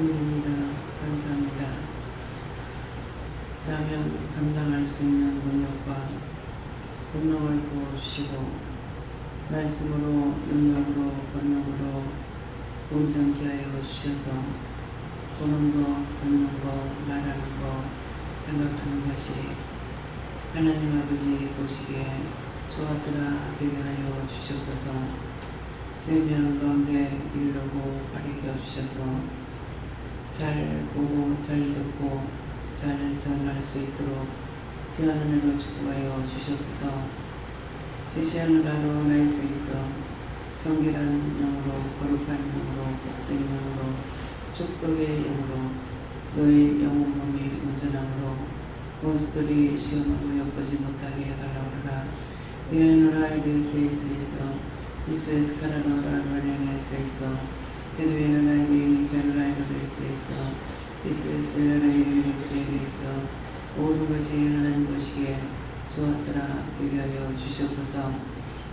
감사드립니다. 감사합니다. 사명 감당할 수 있는 능력과 권능을 부어주시고 말씀으로 능력으로 권능으로 온전케 하여 주셔서 보는 거, 듣는 거, 말하는 거, 생각하는 것이 하나님 아버지 보시기에 좋았더라 되게 하여 주시옵소서. 세명 가운데 이르고 가르쳐 주셔서 잘 보고 잘 듣고 잘 전할 수 있도록 귀한 은혜로 축복하여 주시옵소서. 제시하는 가로 날수 있어 성결한 영으로 거룩한 영으로 복된 영으로 축복의 영으로 너희 영혼 몸이 온전함으로 원수들이 시험하고 엿보지 못하게 해달라고 하라. 예언으로 아이리스에 있어 이스에스 카라노라 노래에서 있어 베드웨는 아이비니 캐롤라이너를 있어 이스에스 벨라라이리스에 있어 모든 것이 하나님 보시기에 좋았더라 되게 하여 주시옵소서.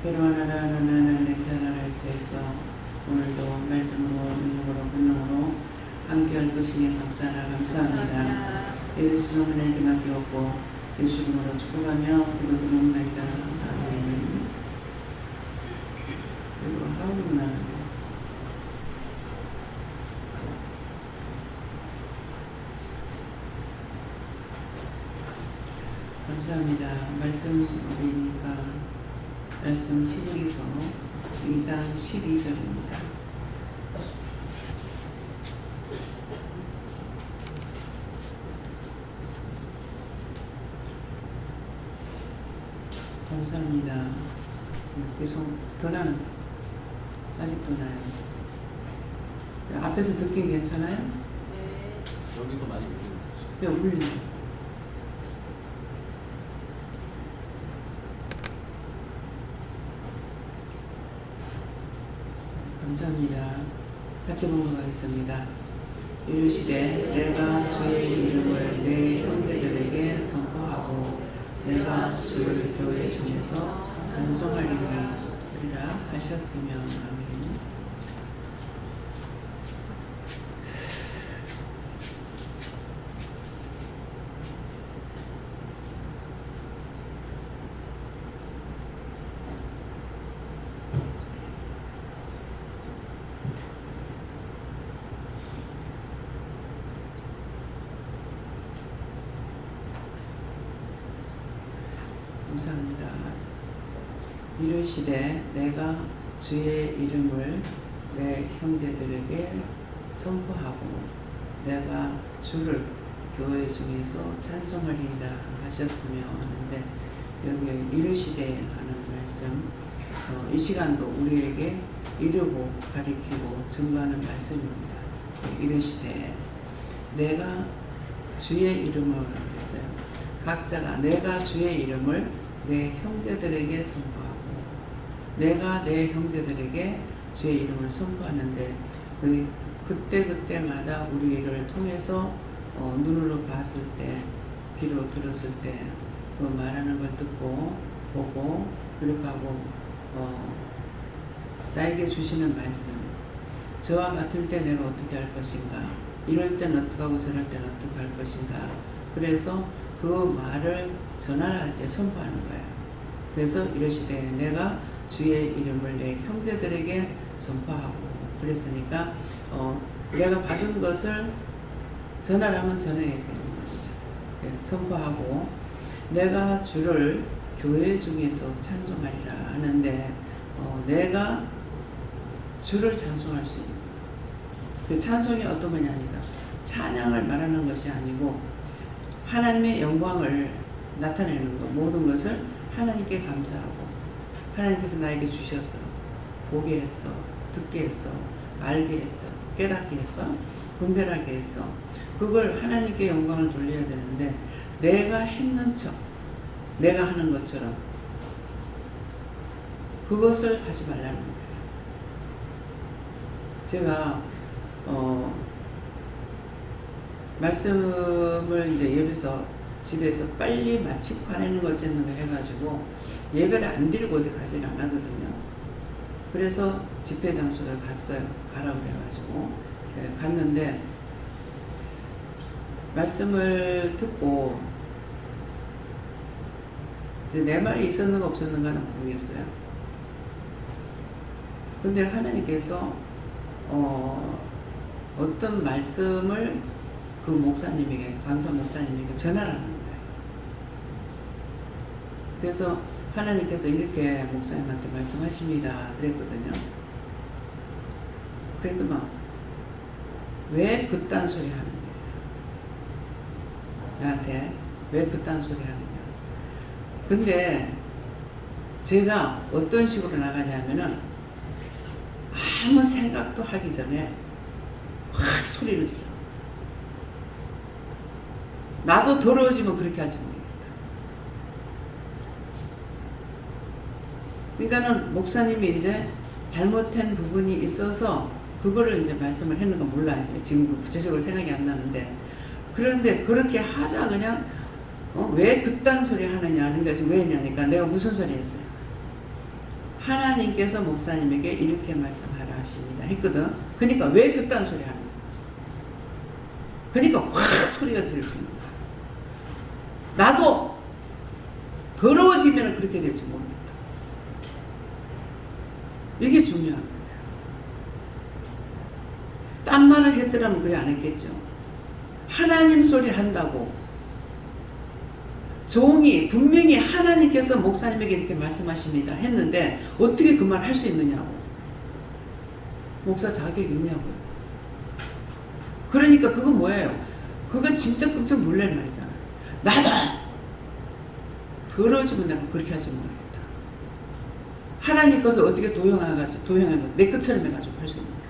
베르와나라나나나네 캐롤라이스에 있어 오늘도 말씀으로 능력으로 권능으로 함께할 것이니 감사합니다. 예수 하나님께 맡겨오고 예수 이름으로 축복하며 기도드립니다. 아멘. 그리고 하루는 감사합니다. 말씀 어디입니까? 말씀 히브리서 2장 12절입니다. 감사합니다. 계속 더 나는 아직도 나요. 앞에서 듣긴 괜찮아요? 네. 여기서 많이 울리는 거죠. 네, 울리네. 감사합니다. 같이 봉독하겠습니다. 이르시되 내가 주의 이름을 내 형제들에게 선포하고 내가 주를 교회 중에서 찬송하리라 하셨으며 아멘. 감사합니다. 이르시되 내가 주의 이름을 내 형제들에게 선포하고 내가 주를 교회 중에서 찬송하리라 하셨으며 하는데 여기 이르시되 하는 말씀 이 시간도 우리에게 이르고 가리키고 증거하는 말씀입니다. 이르시되 내가 주의 이름을 했어요. 각자가 내가 주의 이름을 내 형제들에게 선포하고 내가 내 형제들에게 주의 이름을 선포하는데 그때마다 우리를 통해서 눈으로 봤을 때 귀로 들었을 때 그 말하는 걸 듣고 보고 기록하고 나에게 주시는 말씀 저와 같을 때 내가 어떻게 할 것인가 이럴 때는 어떻게 하고 저럴 때는 어떻게 할 것인가 그래서 그 말을 전할 때 선포하는 거예요. 그래서 이르시되 내가 주의 이름을 내 형제들에게 선포하고 그랬으니까 내가 받은 것을 전하라면 전해야 되는 것이죠. 선포하고 내가 주를 교회 중에서 찬송하리라 하는데 내가 주를 찬송할 수 있는 그 찬송이 어떤 거냐니까 찬양을 말하는 것이 아니고 하나님의 영광을 나타내는 것 모든 것을 하나님께 감사하고 하나님께서 나에게 주셨어 보게 했어 듣게 했어 알게 했어 깨닫게 했어 분별하게 했어 그걸 하나님께 영광을 돌려야 되는데 내가 했는 척 내가 하는 것처럼 그것을 하지 말라는 거예요. 제가 말씀을 이제 예배서 집에서 빨리 마치고 가는 거 어쨌는 거 해가지고 예배를 안 드리고 어디 가진 않았거든요. 그래서 집회 장소를 갔어요. 가라고 그래가지고 갔는데 말씀을 듣고 이제 내 말이 있었는가 없었는가는 모르겠어요. 근데 하나님께서 어떤 말씀을 그 목사님에게, 강사 목사님에게 전하라는 거예요. 그래서 하나님께서 이렇게 목사님한테 말씀하십니다 그랬거든요. 그랬더만 왜 그딴 소리 하는 거예요? 나한테 왜 그딴 소리 하는 거예요? 근데 제가 어떤 식으로 나가냐면은 아무 생각도 하기 전에 확 소리를 질러. 나도 더러워지면 그렇게 할지 모르겠다. 그러니까는 목사님이 이제 잘못된 부분이 있어서 그거를 이제 말씀을 했는 건 몰라. 이제 지금 구체적으로 생각이 안 나는데, 그런데 그렇게 하자 그냥 왜 그딴 소리 하느냐. 그러니까 지금 왜 했냐니까 내가 무슨 소리 했어요. 하나님께서 목사님에게 이렇게 말씀하라 하십니다 했거든. 그러니까 왜 그딴 소리 하는 거지. 그러니까 확 소리가 들리는 거야. 나도 더러워지면 그렇게 될지 모르겠다. 이게 중요한 거예요. 딴 말을 했더라면 그래 안 했겠죠. 하나님 소리 한다고 종이 분명히 하나님께서 목사님에게 이렇게 말씀하십니다 했는데 어떻게 그 말 할 수 있느냐고. 목사 자격이 있냐고요. 그러니까 그건 뭐예요? 그건 진짜 끔찍 놀랄 말이잖아. 나도 더러워지면 내가 그렇게 하지 모르겠다. 하나님 것을 어떻게 도용해가지고 내 것처럼 해가지고 할 수 있는 거예요.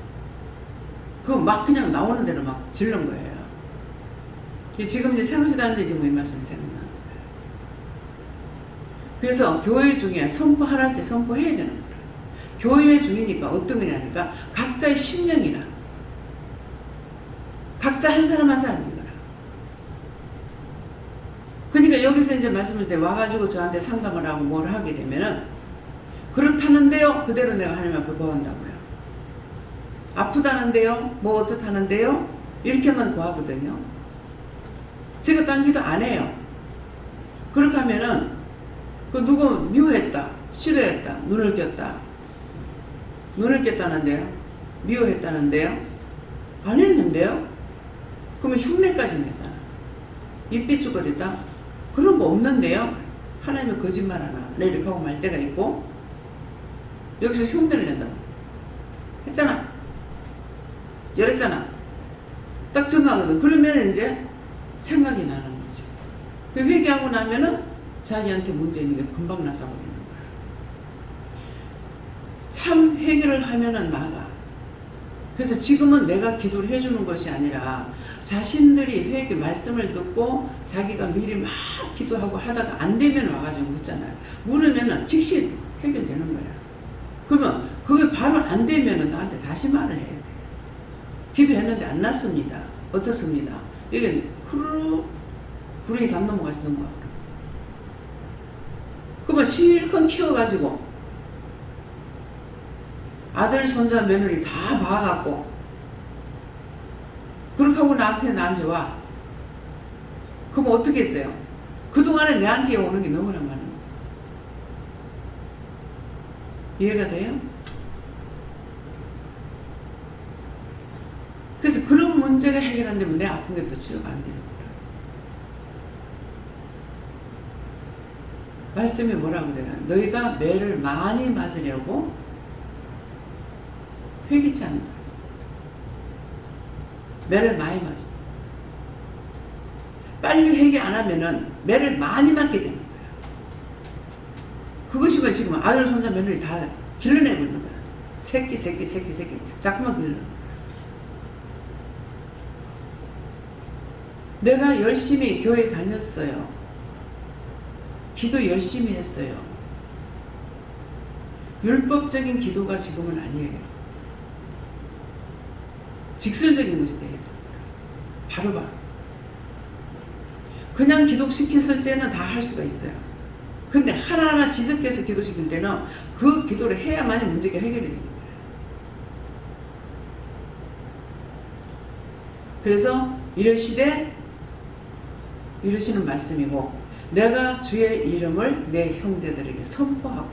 그거 막 그냥 나오는 대로 막 질른 거예요. 지금 이제 생각지도 않는데 지금 이 말씀이 생각나는 거예요. 그래서 교회 중에 선포하라 할 때 선포해야 되는 거예요. 교회 중이니까 어떤 거냐니까 각자의 심령이라. 각자 한 사람 한 사람이거라. 그러니까 여기서 이제 말씀을 때 와가지고 저한테 상담을 하고 뭘 하게 되면은 그렇다는데요. 그대로 내가 하나님 앞에 구한다고요. 아프다는데요. 뭐 어떻다는데요. 이렇게만 구하거든요. 제가 딴 기도 안 해요. 그렇게 하면은 그 누구 미워했다. 싫어했다. 눈을 꼈다. 눈을 꼈다는데요. 미워했다는데요. 안 했는데요. 그러면 흉내까지 내잖아. 입 삐죽거리다. 그런 거 없는데요. 하나님이 거짓말 하나. 내 이렇게 하고 말 때가 있고 여기서 흉내를 낸다. 했잖아. 열었잖아. 딱 정하거든. 그러면 이제 생각이 나는 거죠. 그 회개하고 나면은 자기한테 문제 있는 게 금방 나서버리는 거야. 참 회개를 하면은 나가. 그래서 지금은 내가 기도를 해주는 것이 아니라 자신들이 회개 말씀을 듣고 자기가 미리 막 기도하고 하다가 안 되면 와가지고 묻잖아요. 물으면은 즉시 해결되는 거야. 그러면 그게 바로 안 되면은 나한테 다시 말을 해야 돼. 기도했는데 안 났습니다. 어떻습니다. 이게 후루룩 불이 담 넘어가서 넘어가. 그러면 실컷 키워가지고 아들, 손자, 며느리 다 봐갖고 그렇게 하고 나한테 앉아와. 그럼 어떻게 했어요? 그동안에 내한테 오는 게 너무나 많은 거예요. 이해가 돼요? 그래서 그런 문제가 해결 안 되면 내 아픈 게 또 치료가 안 되는 거예요. 말씀이 뭐라고 그래요? 너희가 매를 많이 맞으려고 회개치 않는다. 매를 많이 맞아. 빨리 회개 안 하면은 매를 많이 맞게 되는 거예요. 그것이 왜 지금 아들, 손자, 며느리 다 길러내고 있는 거야. 새끼. 자꾸만 길러. 내가 열심히 교회 다녔어요. 기도 열심히 했어요. 율법적인 기도가 지금은 아니에요. 직설적인 것이 돼야 돼요. 바로. 그냥 기도시켰을 때는 다 할 수가 있어요. 근데 하나하나 지적해서 기도시킬 때는 그 기도를 해야만이 문제가 해결이 되는 거예요. 그래서 이러시되 이루시는 말씀이고 내가 주의 이름을 내 형제들에게 선포하고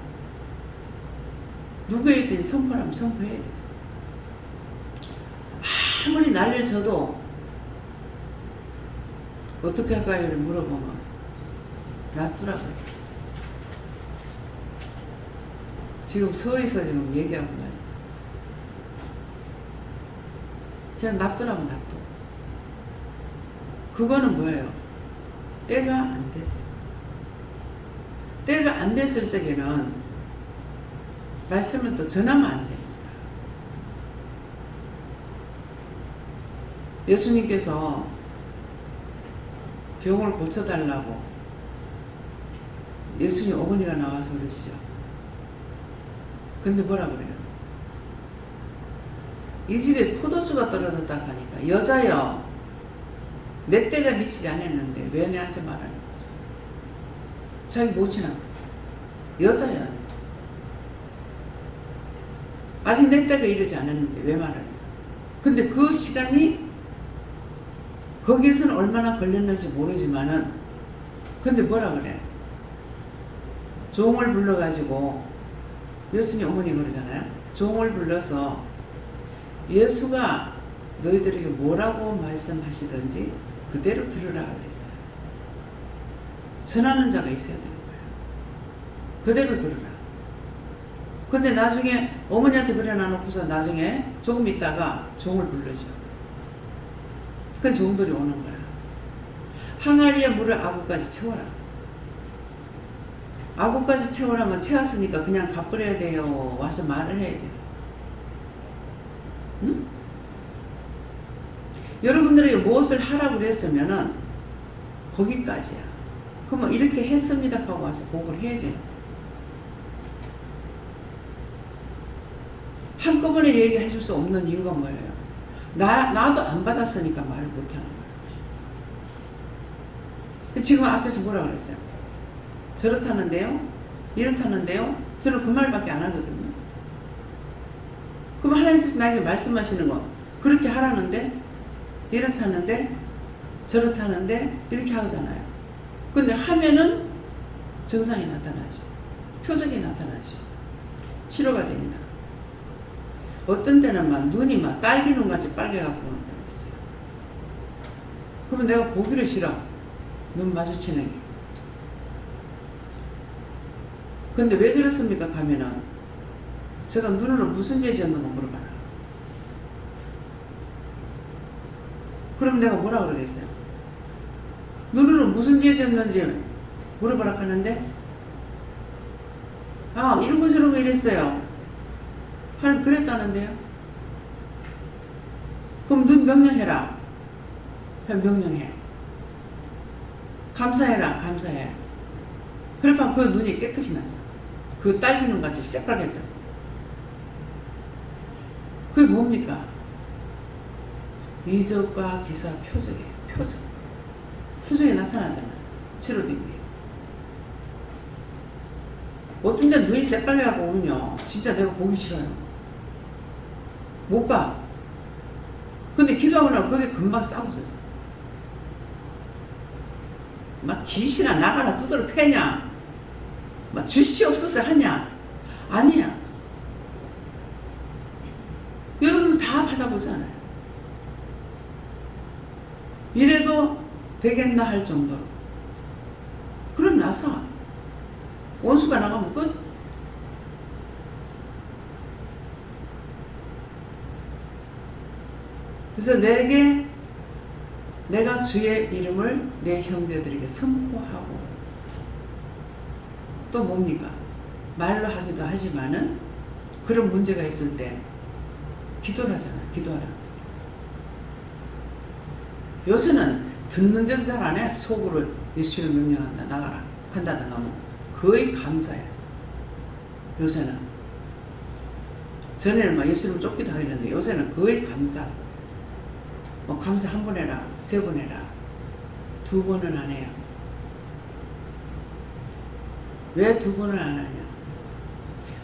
누구에게든지 선포하면 선포해야 돼. 아무리 난리를 쳐도 어떻게 할까요를 물어보면 놔두라고 해. 지금 서에서 지금 얘기하고 나요. 그냥 놔두라고 놔둬. 그거는 뭐예요? 때가 안 됐어. 때가 안 됐을 적에는 말씀을 또 전하면 안 됩니다. 예수님께서 병을 고쳐달라고 예수님 어머니가 나와서 그러시죠. 근데 뭐라 그래요? 이 집에 포도주가 떨어졌다고 하니까 여자여 내 때가 미치지 않았는데 왜 내한테 말하는 거죠? 자기 모친아 여자야 아직 내 때가 이르지 않았는데 왜 말하는 거야? 근데 그 시간이 거기서는 얼마나 걸렸는지 모르지만은 근데 뭐라 그래? 종을 불러가지고 예수님 어머니 그러잖아요. 종을 불러서 예수가 너희들에게 뭐라고 말씀하시든지 그대로 들으라 그랬어요. 전하는 자가 있어야 되는 거예요. 그대로 들으라. 근데 나중에 어머니한테 그래 놔놓고서 나중에 조금 있다가 종을 불러줘. 그 종들이 오는 거야. 항아리에 물을 아구까지 채워라. 아구까지 채우라면 채웠으니까 그냥 갚으려야 돼요. 와서 말을 해야 돼요. 응? 여러분들에게 무엇을 하라고 그랬으면은 거기까지야. 그러면 이렇게 했습니다 하고 와서 보고를 해야 돼요. 한꺼번에 얘기해 줄 수 없는 이유가 뭐예요? 나도 안 받았으니까 말을 못 하는 거예요. 지금 앞에서 뭐라 그랬어요? 저렇다는데요? 이렇다는데요? 저는 그 말밖에 안 하거든요. 그럼 하나님께서 나에게 말씀하시는 건 그렇게 하라는데 이렇다는데 저렇다는데 이렇게 하잖아요. 근데 하면은 증상이 나타나죠. 표적이 나타나죠. 치료가 됩니다. 어떤 때는 막 눈이 막 딸기눈 같이 빨개갖고 오는 때가 있어요. 그러면 내가 보기를 싫어. 눈 마주치는 게. 근데 왜 저렇습니까? 가면은 제가 눈으로 무슨 죄 지었는가 물어봐라. 그럼 내가 뭐라 그러겠어요? 눈으로 무슨 죄 지었는지 물어봐라 하는데 아 이런 거 저런 거 이랬어요. 하나님 그랬다는데요? 그럼 눈 명령해라. 명령해. 감사해라. 감사해. 그러니까 그 눈이 깨끗이 났어. 그 딸기눈 같이 새빨겠다. 그게 뭡니까? 이적과 기사 표적이에요. 표적. 표적이 나타나잖아요. 치료된 게. 어떤 데 눈이 새빨개갖고 오면요. 진짜 내가 보기 싫어요. 못 봐. 근데 기도하고 나면 그게 금방 싸고 있었어. 막 귀신아 나가라 두드러 패냐? 막 주시옵소서 하냐? 아니야. 여러분들 다 받아보잖아요. 이래도 되겠나 할 정도로. 그럼 나서 원수가 나가면 끝. 그래서 내가 주의 이름을 내 형제들에게 선포하고 또 뭡니까? 말로 하기도 하지만은 그런 문제가 있을 때 기도를 하잖아요. 기도하라. 요새는 듣는데도 잘 안 해. 속으로 예수를 명령한다. 나가라. 한다든가 뭐 거의 감사해. 요새는. 전에는 막 예수님 쫓기도 하였는데 요새는 거의 감사. 뭐 감사 한 번 해라. 3번 해라. 2번은 안 해요. 왜 2번을 안 하냐?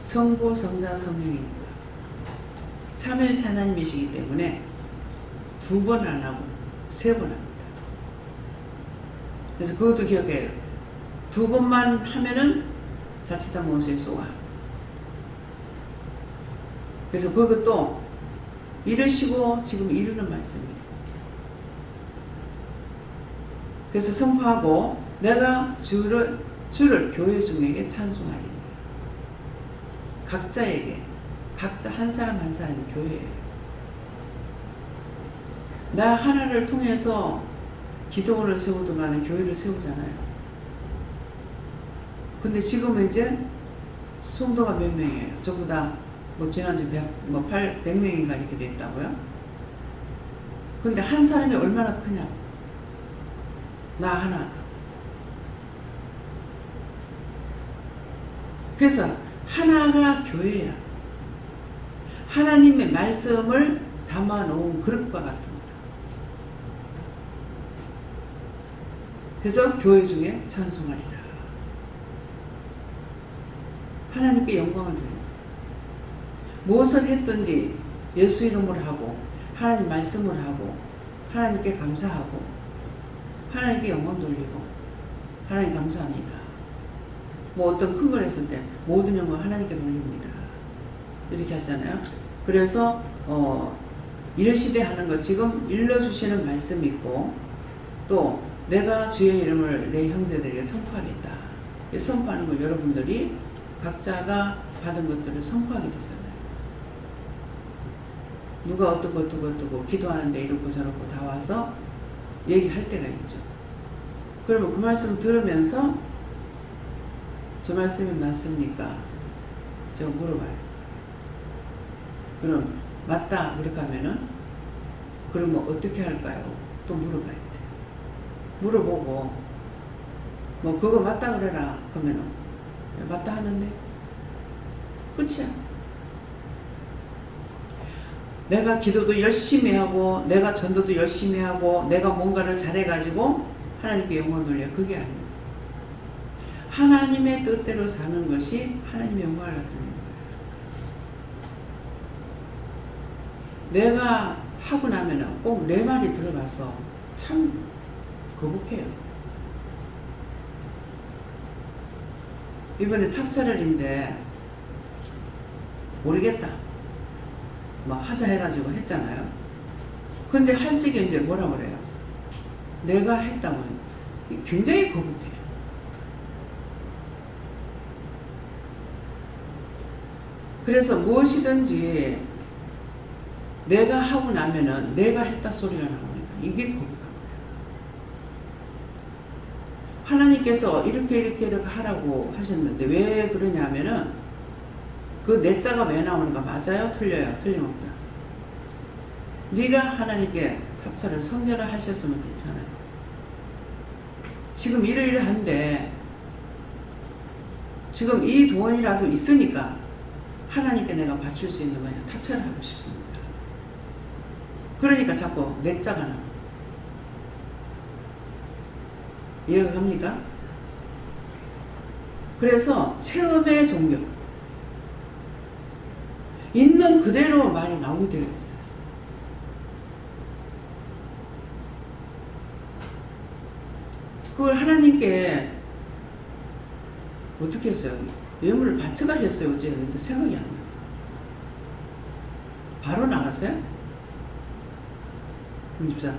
성부, 성자, 성령입니다. 3일차 하나님이시기 때문에 2번 안 하고 3번 합니다. 그래서 그것도 기억해야 돼요. 2번만 하면은 자칫한 무엇에 쏘아. 그래서 그것도 이르시고 지금 이르는 말씀이에요. 그래서 선포하고 내가 주를 교회 중에게 찬송하리니. 각자에게, 각자 한 사람 한 사람이 교회예요. 나 하나를 통해서 기도원을 세우더라는 교회를 세우잖아요. 근데 지금은 이제 성도가 몇 명이에요? 전부 다 뭐 지난주 100명인가 이렇게 됐다고요? 근데 한 사람이 얼마나 크냐? 나 하나. 그래서 하나가 교회야. 하나님의 말씀을 담아놓은 그릇과 같은 거야. 그래서 교회 중에 찬송하리라. 하나님께 영광을 드립니다. 무엇을 했든지 예수 이름으로 하고 하나님 말씀을 하고 하나님께 감사하고 하나님께 영광 돌리고 하나님 감사합니다. 뭐 어떤 큰 걸 했을 때 모든 영광 하나님께 돌립니다. 이렇게 하잖아요. 그래서 이르시되 하는 것 지금 일러주시는 말씀이 있고 또 내가 주의 이름을 내 형제들에게 선포하겠다. 선포하는 거 여러분들이 각자가 받은 것들을 선포하게 되잖아요. 누가 어떠고 기도하는데 이렇고 저렇고 다 와서 얘기할 때가 있죠. 그러면 그 말씀 들으면서 저 말씀이 맞습니까? 제가 물어봐요. 그럼 맞다 그렇게 하면은 그러면 어떻게 할까요? 또 물어봐야 돼. 물어보고 뭐 그거 맞다 그래라 그러면은 맞다 하는데 끝이야. 내가 기도도 열심히 하고 내가 전도도 열심히 하고 내가 뭔가를 잘해가지고 하나님께 영광 돌려. 그게 아니에요. 하나님의 뜻대로 사는 것이 하나님의 영광을 나타내는 거예요. 내가 하고 나면은 꼭 내 말이 들어가서 참 거북해요. 이번에 탑차를 이제 모르겠다 뭐 하자 해가지고 했잖아요. 근데 할 적에 이제 뭐라 그래요? 내가 했다면 굉장히 거북해요. 그래서 무엇이든지 내가 하고 나면은 내가 했다 소리가 나오니까 이게 거북한 거예요. 하나님께서 이렇게 하라고 하셨는데 왜 그러냐면은 그 내 자가 왜 나오는가? 맞아요? 틀려요? 틀림없다. 네가 하나님께 탑차를 성결을 하셨으면 괜찮아요. 지금 이러이러한데 지금 이 돈이라도 있으니까 하나님께 내가 바칠 수 있는 거냐? 탑차를 하고 싶습니다. 그러니까 자꾸 내 자가 나와. 이해가 갑니까? 그래서 체험의 종교 있는 그대로 말이 나오게 되겠어요. 그걸 하나님께 어떻게 했어요? 예물을 바쳐가 했어요. 어제 근데 생각이 안 나요. 바로 나갔어요? 집사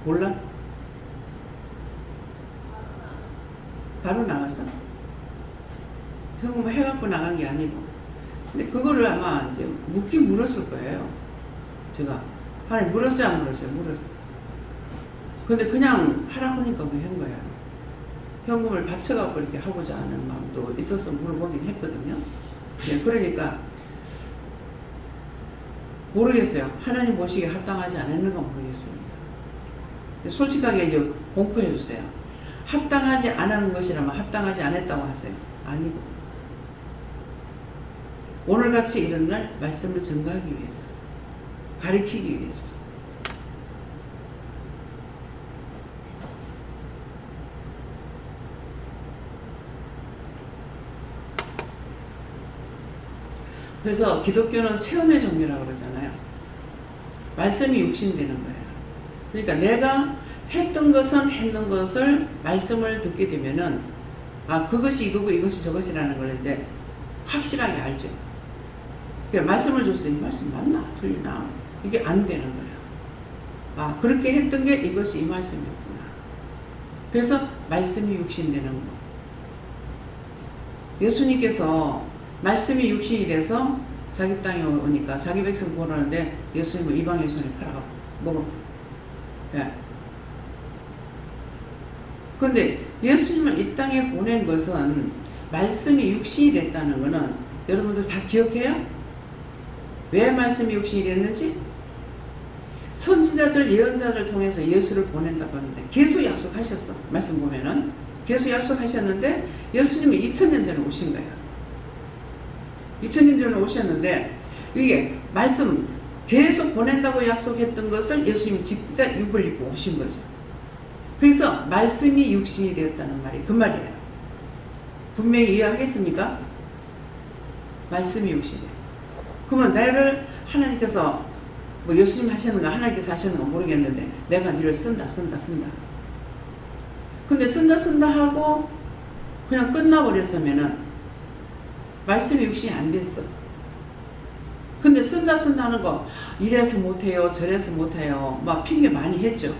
몰라? 바로 나갔어? 현금 해갖고 나간 게 아니고. 근데 그거를 아마 이제 묻긴 물었을 거예요. 제가. 하나님 물었어요? 안 물었어요? 물었어요. 근데 그냥 하라고 하니까 그 한 거야. 현금을 바쳐갖고 이렇게 하고자 하는 마음도 있어서 물어보긴 했거든요. 네, 그러니까 모르겠어요. 하나님 모시기에 합당하지 않았는가 모르겠습니다. 솔직하게 이제 공포해 주세요. 합당하지 않은 것이라면 합당하지 않았다고 하세요. 아니고. 오늘같이 이런 날 말씀을 증거하기 위해서, 가르치기 위해서. 그래서 기독교는 체험의 종교라고 그러잖아요. 말씀이 육신되는 거예요. 그러니까 내가 했던 것은 했는 것을 말씀을 듣게 되면은 아 그것이 이거고 이것이 저것이라는 걸 이제 확실하게 알죠. 그러니까 말씀을 줬으니 말씀 맞나 틀리나 이게 안 되는 거예요. 아 그렇게 했던 게 이것이 이 말씀이었구나. 그래서 말씀이 육신되는 거. 예수님께서 말씀이 육신이 돼서 자기 땅에 오니까 자기 백성 구원하는데 예수님은 이방의 손에 팔아가 먹어. 예. 그런데 예수님을 이 땅에 보낸 것은 말씀이 육신이 됐다는 것은 여러분들 다 기억해요? 왜 말씀이 육신이 됐는지? 선지자들 예언자들 통해서 예수를 보낸다고 하는데 계속 약속하셨어. 말씀 보면은 계속 약속하셨는데 예수님은 2000년 전에 오신 거예요. 2000년 전에 오셨는데 이게 말씀 계속 보낸다고 약속했던 것을 예수님이 직접 육을 입고 오신 거죠. 그래서 말씀이 육신이 되었다는 말이 그 말이에요. 분명히 이해하겠습니까? 말씀이 육신이. 그러면 나를 하나님께서 뭐 예수님 하시는가 하나님께서 하시는가 모르겠는데 내가 너를 쓴다. 근데 쓴다 하고 그냥 끝나버렸으면은 말씀이 육신이 안 됐어. 근데 쓴다 하는 거 이래서 못해요 저래서 못해요 막 핑계 많이 했죠.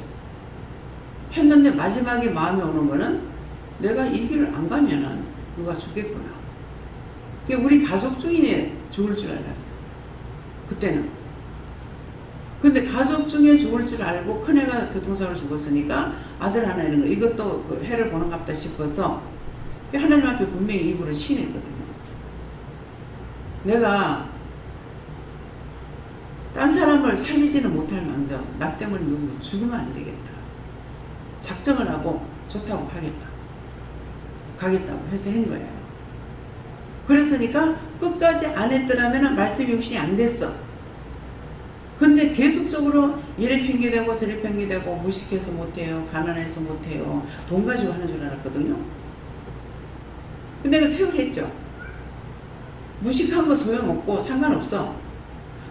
했는데 마지막에 마음에 오는 거는 내가 이 길을 안 가면은 누가 죽겠구나. 우리 가족 중에 죽을 줄 알았어. 그때는. 근데 가족 중에 죽을 줄 알고 큰애가 교통사고로 죽었으니까 아들 하나 있는 거 이것도 그 해를 보는갑다 싶어서 하나님 앞에 분명히 입으로 신했거든요. 내가 딴 사람을 살리지는 못할 망정 나 때문에 누구 죽으면 안 되겠다. 작정을 하고 좋다고 하겠다. 가겠다고 해서 한 거예요. 그랬으니까 끝까지 안 했더라면 말씀이 육신이 안 됐어. 근데 계속적으로 이래 핑계대고 저래 핑계대고 무식해서 못해요. 가난해서 못해요. 돈 가지고 하는 줄 알았거든요. 근데 내가 체험했죠. 무식한 거 소용없고 상관없어.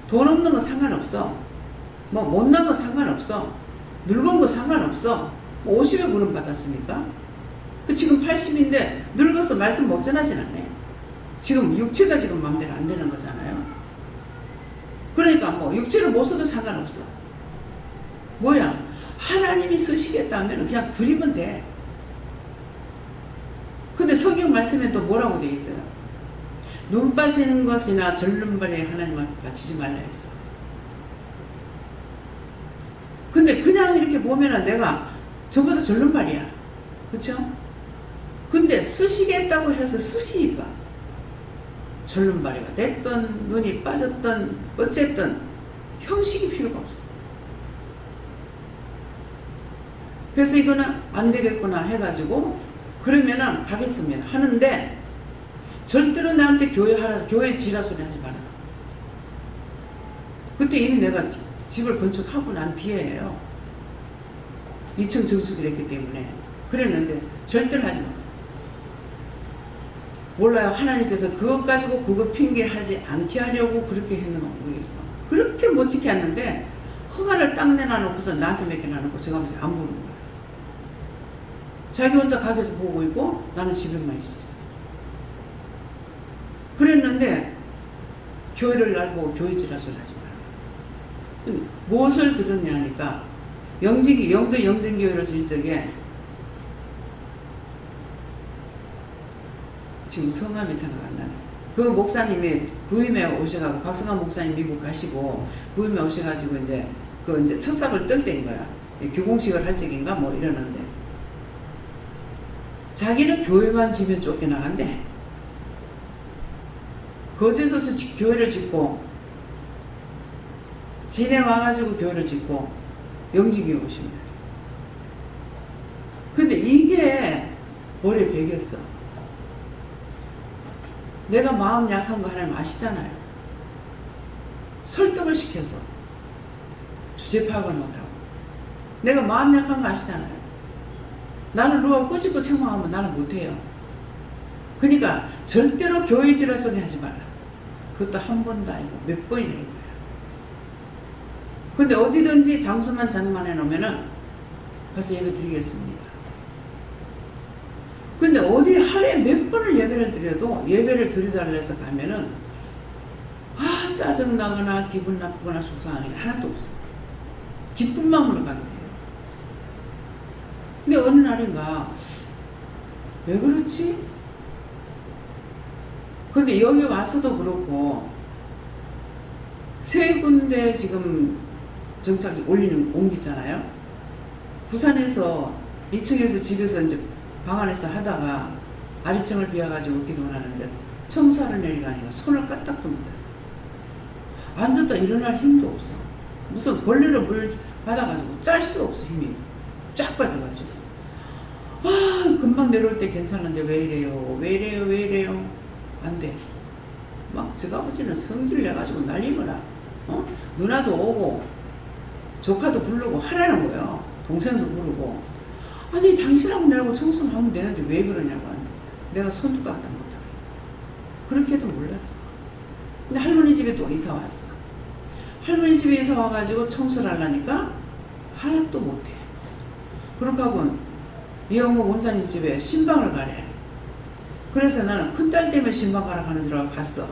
돈 없는 거 상관없어. 뭐 못난 거 상관없어. 늙은 거 상관없어. 50에 구름 받았으니까. 지금 80인데 늙어서 말씀 못 전하진 않네. 지금 육체가 지금 마음대로 안 되는 거잖아요. 그러니까 뭐 육체를 못 써도 상관없어. 뭐야? 하나님이 쓰시겠다 하면 그냥 드리면 돼. 근데 성경 말씀에 또 뭐라고 되어 있어요? 눈 빠지는 것이나 절름발에 하나님 앞에 바치지 말라 했어. 근데 그냥 이렇게 보면은 내가 저보다 절름발이야. 그쵸? 근데 쓰시겠다고 해서 쓰시니까 절름발이가 됐던 눈이 빠졌던 어쨌든 형식이 필요가 없어. 그래서 이거는 안 되겠구나 해가지고 그러면은 가겠습니다 하는데 절대로 나한테 교회 지라 소리 하지 마라. 그때 이미 내가 집을 건축하고 난 뒤에예요. 2층 증축을 했기 때문에 그랬는데 절대로 하지 마. 몰라요. 하나님께서 그것 가지고 그거 핑계하지 않게 하려고 그렇게 했는가 모르겠어. 그렇게 멋지게 했는데 허가를 딱 내놔놓고서 나한테 맡겨놔놓고 제가 안 보는 거야. 자기 혼자 가게에서 보고 있고 나는 집에만 있었어. 그랬는데 교회를 날보고 교회지라 소리 하지 마라. 무엇을 들었냐 하니까 영도 영진교회를 질 적에 지금 성함이 생각 안 나네. 그 목사님이 부임에 오셔가지고 박성환 목사님 미국 가시고 부임에 오셔가지고 이제 첫 삽을 뜰 때인 거야. 교공식을 할 적인가 뭐 이러는데 자기는 교회만 지면 쫓겨나간대. 거제도에서 교회를 짓고 진해 와가지고 교회를 짓고 영진교회 오십니다. 근데 이게 머리에 배겼어. 내가 마음 약한 거 하나님 아시잖아요. 설득을 시켜서 주제 파악을 못하고 내가 마음 약한 거 아시잖아요. 나를 누가 꼬집고 책망하면 나는 못해요. 그러니까 절대로 교회지라 소리 하지 말라. 그것도 한 번도 아니고 몇 번이나 한 거예요. 근데 어디든지 장소만 장만해 놓으면은 가서 예배 드리겠습니다. 근데 어디 하루에 몇 번을 예배를 드려도 예배를 드리달라 해서 가면은 짜증나거나 기분 나쁘거나 속상한 게 하나도 없어. 기쁜 마음으로 가게 돼요. 근데 어느 날인가 왜 그렇지? 근데 여기 와서도 그렇고 세 군데 지금 정착 옮기잖아요. 부산에서 2층에서 집에서 이제 방 안에서 하다가 아래층을 비워가지고 기도를 하는데 청소하는 애가 아니고 손을 까딱도 못해. 앉았다 일어날 힘도 없어. 무슨 벌레로 물 받아가지고 짤 수가 없어. 힘이 쫙 빠져가지고. 금방 내려올 때 괜찮은데 왜 이래요 안 돼. 막 저 아버지는 성질 내가지고 난리거나 누나도 오고 조카도 부르고 하라는 거예요. 동생도 부르고. 아니 당신하고 내하고 청소를 하면 되는데 왜 그러냐고 하는데 내가 손도 까딱 못하고. 그렇게도 몰랐어. 근데 할머니 집에 또 이사 왔어. 할머니 집에 이사 와가지고 청소를 하려니까 하나도 못해. 그렇게 하고 이영목 원사님 집에 신방을 가래. 그래서 나는 큰딸 때문에 신방 가라 가는 줄 알고 갔어.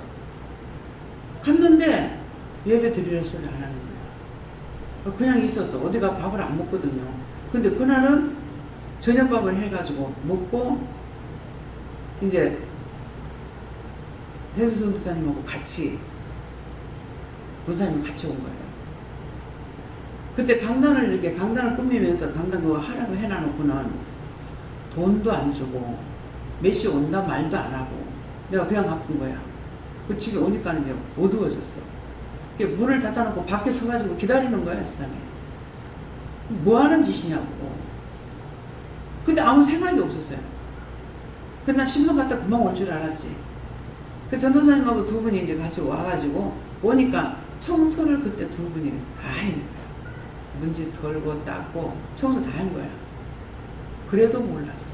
갔는데 예배 드리는 소리 안 하는 거야. 그냥 있었어. 어디가 밥을 안 먹거든요. 근데 그날은 저녁밥을 해가지고 먹고 이제 해수선 목사님하고 같이 원사님 같이 온 거예요. 그때 강단을 꾸미면서 강단 그거 하라고 해놔놓고는 돈도 안 주고 몇 시 온다 말도 안 하고 내가 그냥 바쁜 거야. 그 집에 오니까 이제 어두워졌어. 문을 닫아놓고 밖에 서가지고 기다리는 거야, 세상에. 뭐 하는 짓이냐고. 근데 아무 생각이 없었어요. 근데 난 신문 갔다 금방 올 줄 알았지. 그 전도사님하고 두 분이 이제 같이 와가지고 오니까 청소를 그때 두 분이 다 한 거야. 문지 털고 닦고 청소 다 한 거야. 그래도 몰랐어.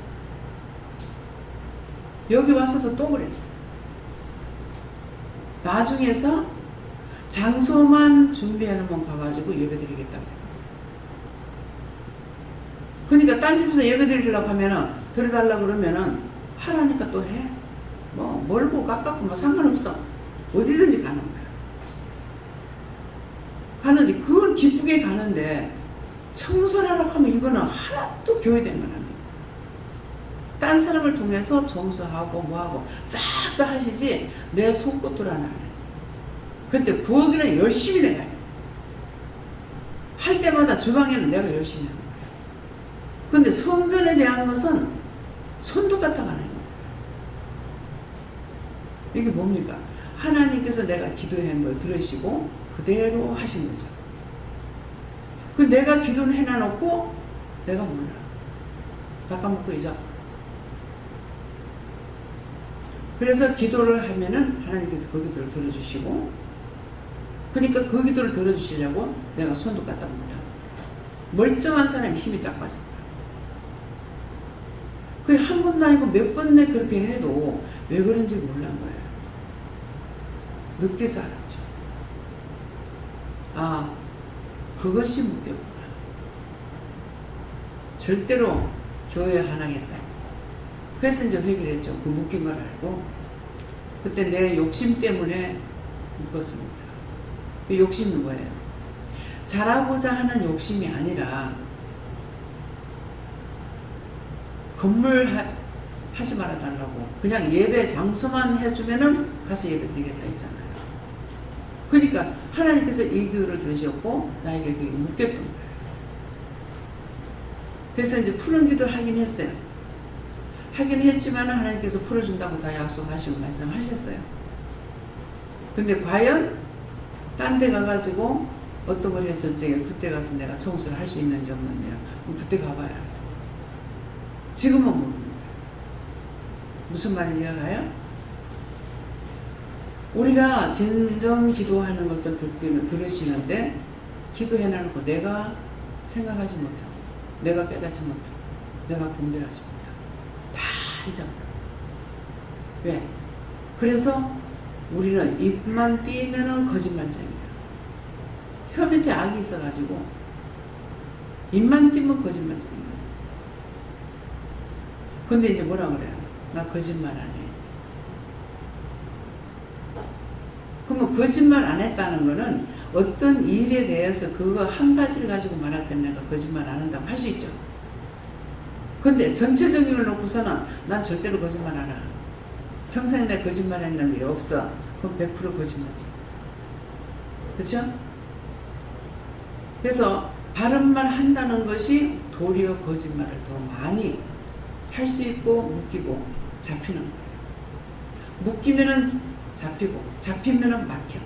여기 와서도 또 그랬어. 나중에서 장소만 준비해놓으면 가가지고 예배드리겠다고. 그러니까 딴 집에서 예배드리려고 하면은 드려달라고 그러면은 하라니까 또 해. 뭐 멀고 가깝고 뭐 상관없어. 어디든지 가는 거야. 가는데 그건 기쁘게 가는데 청소를 하라고 하면 이거는 하나도 교회된 건 안 돼. 딴 사람을 통해서 청소하고 뭐하고 싹 다 하시지 내 손끝으로 하나 안 해. 근데 부엌에는 열심히 내가 해. 할 때마다 주방에는 내가 열심히 하는 거야. 근데 성전에 대한 것은 손도 갖다가 안 해요. 이게 뭡니까? 하나님께서 내가 기도한 걸 들으시고 그대로 하신 거죠. 그 내가 기도를 해놔놓고 내가 몰라. 다 까먹고 잊어. 그래서 기도를 하면은 하나님께서 그 기도를 들어주시고, 그러니까 그 기도를 들어주시려고 내가 손도 까딱 못하고. 멀쩡한 사람이 힘이 쫙 빠져. 그게 한 번도 아니고 몇 번에 그렇게 해도 왜 그런지 몰란 거예요. 늦게서 알았죠. 아, 그것이 묶였구나. 절대로 교회 안 하겠다. 그래서 이제 회개를 했죠. 그 묶인 걸 알고. 그때 내 욕심 때문에 묶었습니다. 그 욕심은 뭐예요? 잘하고자 하는 욕심이 아니라 건물 하지 말아달라고 그냥 예배 장소만 해주면은 가서 예배 드리겠다 했잖아요. 그러니까 하나님께서 이 기도를 들으셨고 나에게 그게 묶였던 거예요. 그래서 이제 푸는 기도를 하긴 했어요. 하긴 했지만 하나님께서 풀어준다고 다 약속하시고 말씀하셨어요. 근데 과연 딴 데 가가지고 어떤 걸 했을지 그때 가서 내가 청소를 할 수 있는지 없는지 그때 가봐야 알아요. 지금은 모르는 거예요. 무슨 말인지 알아요? 우리가 진정 기도하는 것을 들으시는데 기도해놔놓고 내가 생각하지 못하고 내가 깨닫지 못하고 내가 분별하지 못하고 다 잊어버려. 왜? 그래서 우리는 입만 띄면은 거짓말쟁이야. 혀 밑에 악이 있어가지고 입만 띄면 거짓말 짓는 거예요. 근데 이제 뭐라 그래요? 나 거짓말 안 해. 그러면 거짓말 안 했다는 거는 어떤 일에 대해서 그거 한 가지를 가지고 말했던 내가 거짓말 안 한다고 할 수 있죠. 근데 전체적인 걸 놓고서는 난 절대로 거짓말 안 해. 평생 내 거짓말 했는 일이 없어. 그럼 100% 거짓말이지. 그렇죠? 그래서 바른 말 한다는 것이 도리어 거짓말을 더 많이 할 수 있고 묶이고 잡히는 거예요. 묶이면은 잡히고 잡히면은 막혀.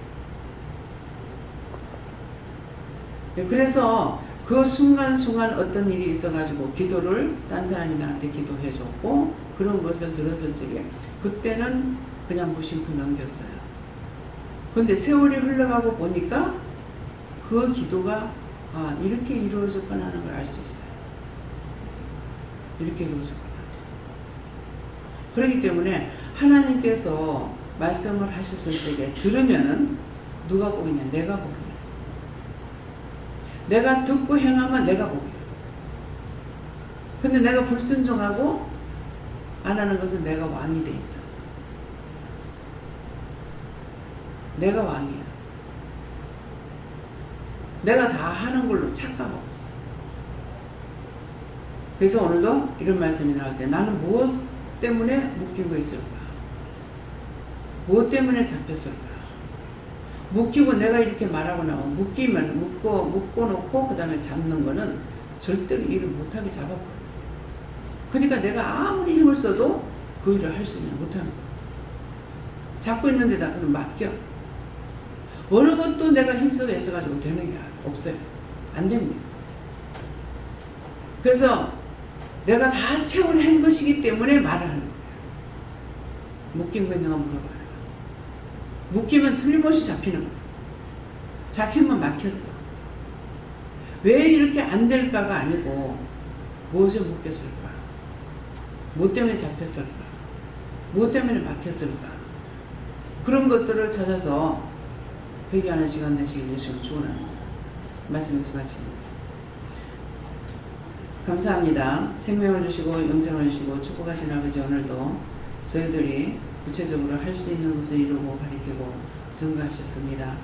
그래서 그 순간순간 어떤 일이 있어가지고 기도를 딴 사람이 나한테 기도해줬고 그런 것을 들었을 적에 그때는 그냥 무심코 넘겼어요. 근데 세월이 흘러가고 보니까 그 기도가 이렇게 이루어졌구나 하는 걸 알 수 있어요. 이렇게 이루어졌구나. 그렇기 때문에 하나님께서 말씀을 하셨을 적에 들으면은 누가 보이냐? 내가 보이냐? 내가 듣고 행하면 내가 보이냐? 근데 내가 불순종하고 안 하는 것은 내가 왕이 돼 있어. 내가 왕이야. 내가 다 하는 걸로 착각하고 있어. 그래서 오늘도 이런 말씀이 나올 때 나는 무엇 때문에 묶이고 있을까? 무엇 때문에 잡혔을까? 묶이고 내가 이렇게 말하고 나면 묶이면 묶어놓고 그 다음에 잡는 거는 절대로 일을 못하게 잡아버려. 그러니까 내가 아무리 힘을 써도 그 일을 할 수 있냐 못하는 거야. 잡고 있는 데다 그럼 맡겨. 어느 것도 내가 힘써 애써가지고 되는 게 없어요. 안 됩니다. 그래서 내가 다 채워낸 것이기 때문에 말을 하는 거예요. 묶인 거 있는가 물어봐요. 묶이면 틀림없이 잡히는 거예요. 잡히면 막혔어. 왜 이렇게 안 될까가 아니고 무엇에 묶였을까? 뭐 때문에 잡혔을까? 뭐 때문에 막혔을까? 그런 것들을 찾아서 회개하는 시간 되시길 예수로 축원합니다. 말씀 여기서 마칩니다. 감사합니다. 생명을 주시고 영생을 주시고 축복하신 아버지, 오늘도 저희들이 구체적으로 할 수 있는 것을 이루고 가리키고 증거하셨습니다.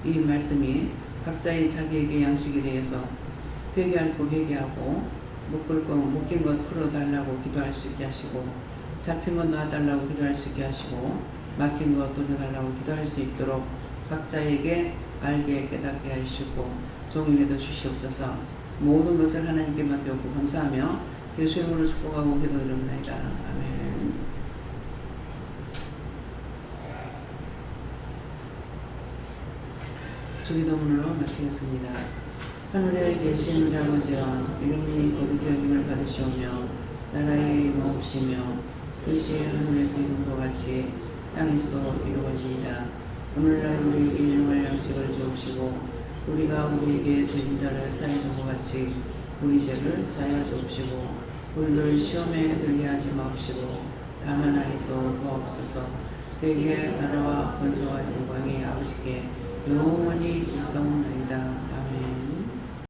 이 말씀이 각자의 자기에게 양식에 대해서 회개할 것 회개하고 묶인 것 풀어달라고 기도할 수 있게 하시고 잡힌 것 놔달라고 기도할 수 있게 하시고 막힌 것 돌려달라고 기도할 수 있도록 각자에게 알게 깨닫게 하시고 종에게도 주시옵소서. 모든 것을 하나님께 맡겼고 감사하며 예수 이름으로 축복하고 기도드립니다. 아멘. 주기도문으로 마치겠습니다. 하늘에 계신 우리 아버지여, 이름이 거룩히 여김을 받으시오며 나라의 임하옵시며 뜻이 하늘에서 이룬 것 같이 땅에서도 이루어지이다. 오늘날 우리에게 일용할 양식을 주옵시고 우리가 우리에게 죄진 자를 사하여 준 것 같이 우리 죄를 사하여 주옵시고 우리를 시험에 들게 하지 마옵시고 다만 악에서 구하옵소서. 되게 나라와 권세와 영광이 아버지께 영원히 있사옵나이다. 아멘.